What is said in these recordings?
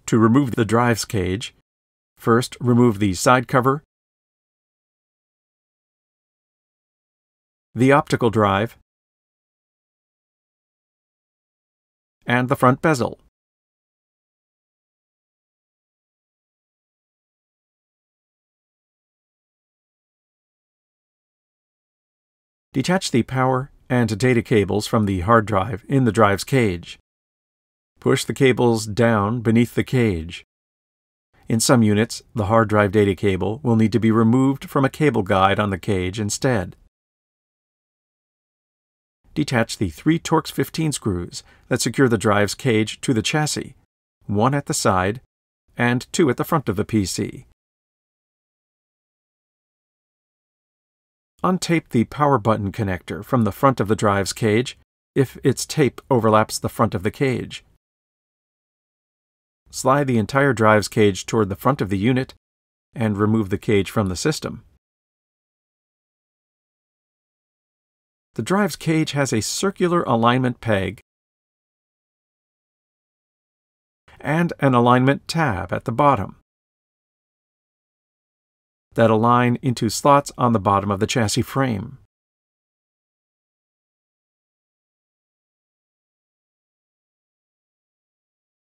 To remove the drive's cage, first remove the side cover, the optical drive, and the front bezel. Detach the power and data cables from the hard drive in the drive's cage. Push the cables down beneath the cage. In some units, the hard drive data cable will need to be removed from a cable guide on the cage instead. Detach the 3 Torx 15 screws that secure the drive's cage to the chassis, 1 at the side and 2 at the front of the PC. Untape the power button connector from the front of the drive's cage if its tape overlaps the front of the cage. Slide the entire drive's cage toward the front of the unit and remove the cage from the system. The drive's cage has a circular alignment peg and an alignment tab at the bottom that align into slots on the bottom of the chassis frame.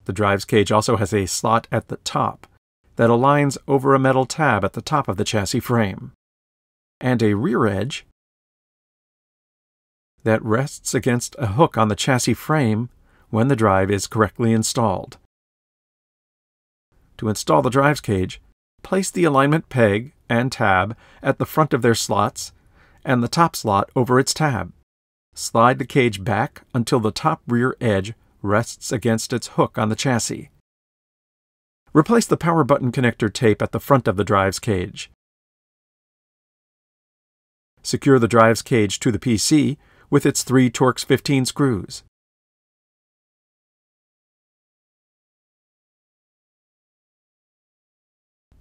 The drive's cage also has a slot at the top that aligns over a metal tab at the top of the chassis frame, and a rear edge that rests against a hook on the chassis frame when the drive is correctly installed. To install the drive's cage, place the alignment peg and tab at the front of their slots and the top slot over its tab. Slide the cage back until the top rear edge rests against its hook on the chassis. Replace the power button connector tape at the front of the drive's cage. Secure the drive's cage to the PC with its 3 Torx 15 screws.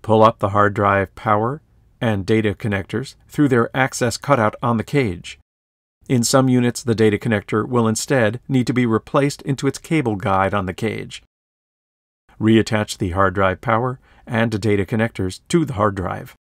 Pull up the hard drive power and data connectors through their access cutout on the cage. In some units, the data connector will instead need to be replaced into its cable guide on the cage. Reattach the hard drive power and data connectors to the hard drive.